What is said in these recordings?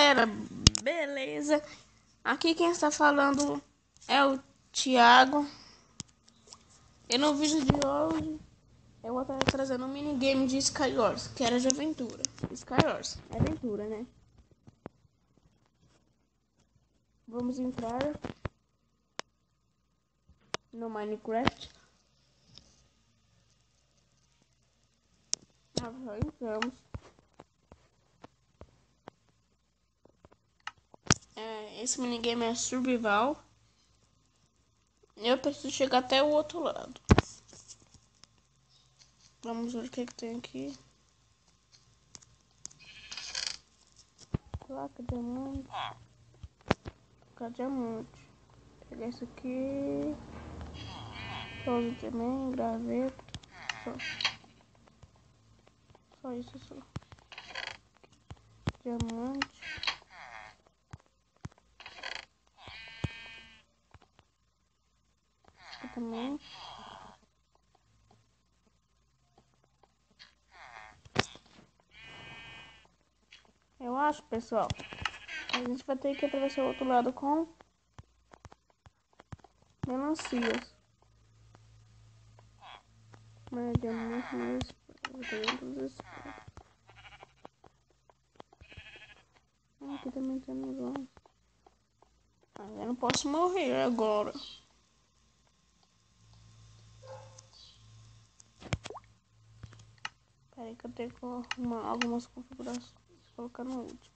galera, beleza? Aqui quem está falando é o Thiago. E no vídeo de hoje eu vou estar trazendo um minigame de Skywars, que era de aventura. Skywars, aventura, né? Vamos entrar no Minecraft. Já entramos. Esse minigame é survival. Eu preciso chegar até o outro lado. Vamos ver o que tem aqui. Placa, diamante. Placa, diamante. Vou pegar isso aqui. Pouso também, graveto. Só isso, só. Diamante. Aqui também. Eu acho, pessoal, a gente vai ter que atravessar o outro lado com melancias. Mas diamante mesmo. Aqui também temos um. Eu não posso morrer agora. Peraí que eu tenho que arrumar algumas configurações. Vou colocar no último.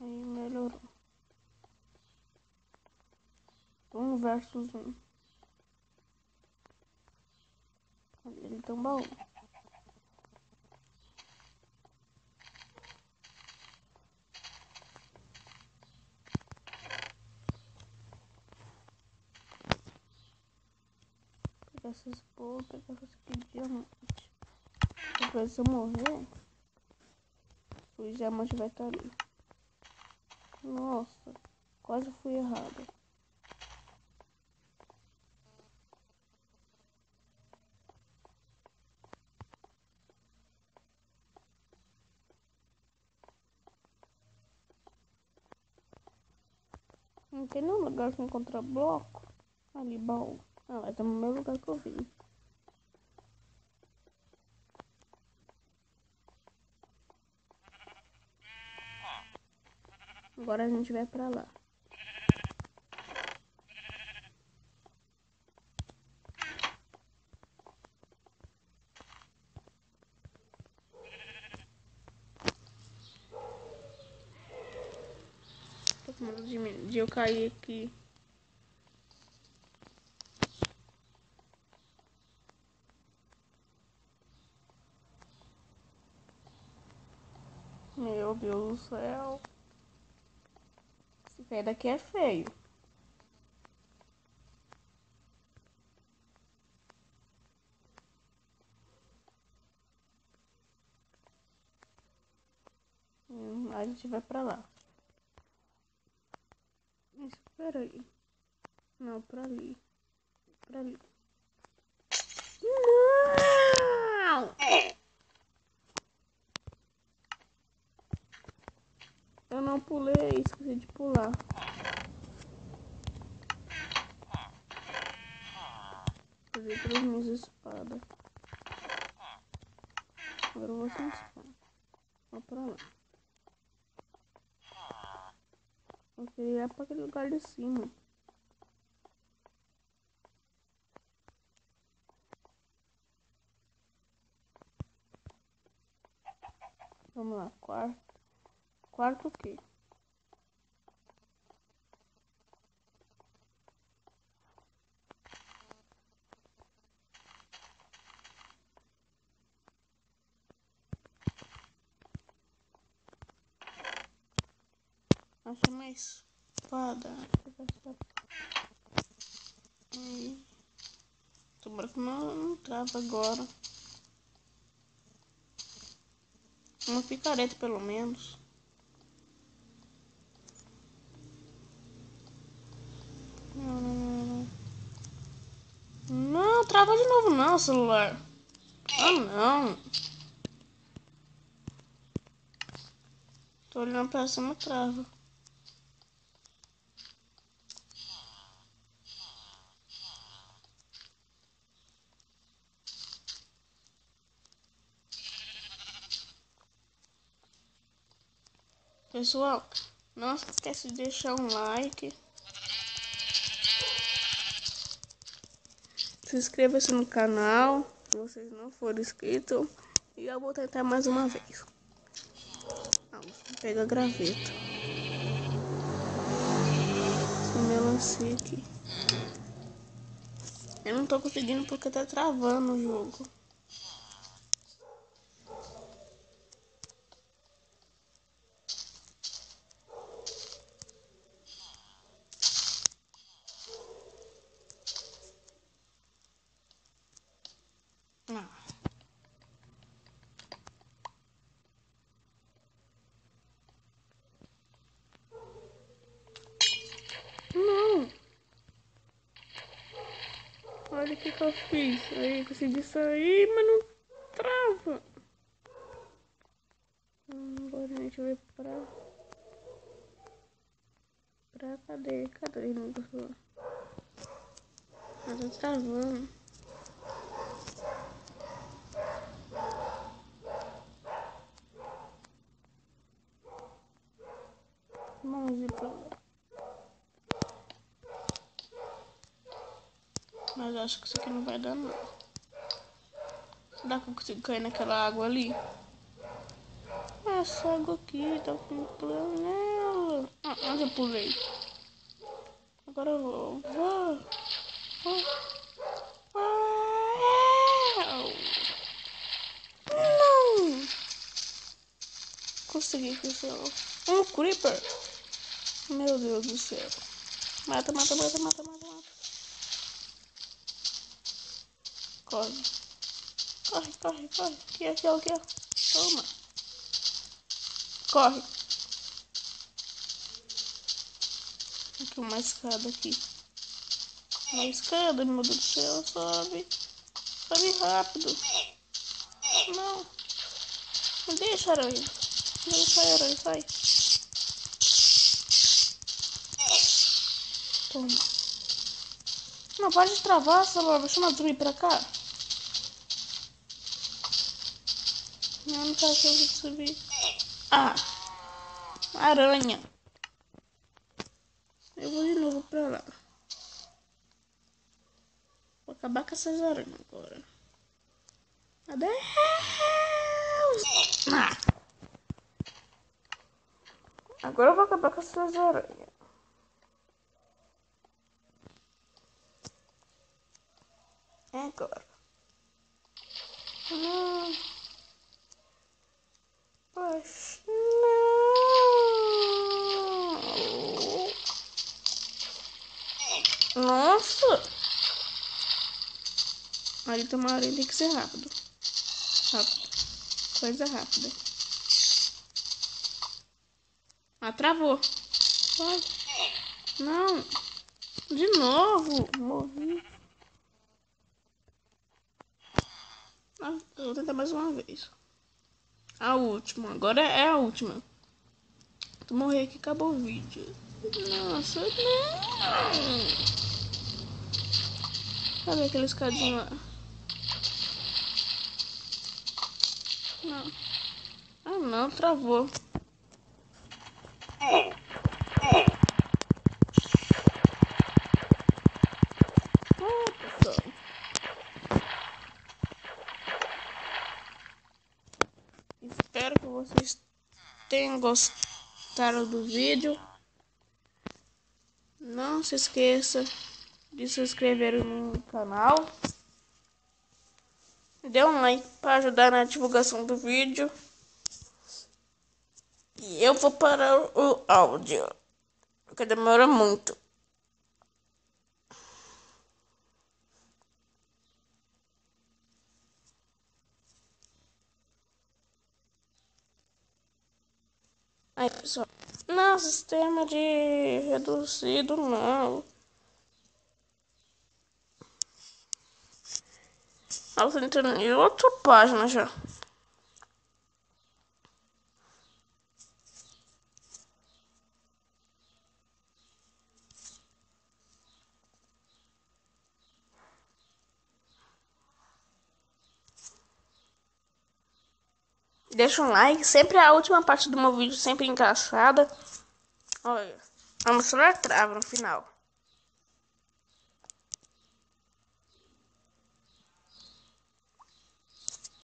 Aí melhorou. 1 versus 1. Ele tem um baú. Pegar essas boas, pegar essas aqui de diamante. Depois se eu morrer, o diamante vai estar ali. Nossa, quase fui errado. Não tem nenhum lugar que encontrar bloco. Ali, baú. Ah, vai estar no mesmo lugar que eu vim. Agora a gente vai pra lá. Tô com medo de eu cair aqui. Meu Deus do céu. Esse pé daqui é feio. A gente vai pra lá. Espera aí. Não, pra ali. Pra ali. Não! Eu não pulei, esqueci de pular. Fazer 3 minhas espadas. Agora eu vou sem espada. Vou pra lá. Eu queria ir pra aquele lugar de cima. Vamos lá, quarto. Quarto o quê? Achei uma espada. Tomara que não trava agora. Uma picareta pelo menos. Não, trava de novo não, celular. Ah, não. Tô olhando pra cima, trava. Pessoal, não se esquece de deixar um like. Se inscreva-se no canal, se vocês não forem inscritos. E eu vou tentar mais uma vez. Vamos pegar a graveta. Esse melancia aqui. Eu não tô conseguindo porque tá travando o jogo. Não. Não. Olha o que eu fiz. Aí eu consegui sair, mas não trava. Agora a gente vai pra cadê? Cadê o negócio? Mas tá travando. Vamos ir pra lá. Mas acho que isso aqui não vai dar não. Será que eu consigo cair naquela água ali? Essa água aqui tá com plano nela. Onde eu pulei? Agora eu vou. Não! Consegui, pessoal. Um creeper! Meu Deus do céu. Mata. Corre. Aqui, ó. Toma. Corre. Aqui uma escada aqui. Uma escada, meu Deus do céu. Sobe rápido. Não. Não deixa, aranha. Aranha, sai. Toma. Não, pode travar, celular. Deixa eu subir pra cá. Não tá aqui, eu vou subir. Ah, aranha. Eu vou de novo pra lá. Vou acabar com essas aranhas agora. Adeus. Agora eu vou acabar com essas aranhas. É agora. Não. Poxa, não. Nossa. Aí tem uma aranha, tem que ser rápido. Coisa rápida. Ah, travou. Vai. Não. De novo. Morri. Ah, eu vou tentar mais uma vez. A última. Agora é a última. Tu morrer aqui, acabou o vídeo. Nossa, não. Cadê aquele escadinho lá? Não. Ah, não. Travou. Pessoal. Espero que vocês tenham gostado do vídeo. Não se esqueça de se inscrever no canal. Dê um like para ajudar na divulgação do vídeo. E eu vou parar o áudio, porque demora muito. Aí, pessoal. Não, sistema de reduzido, não. Eu tô entrando em outra página já. deixa um like. Sempre a última parte do meu vídeo, sempre engraçada. Olha, a mistura trava no final.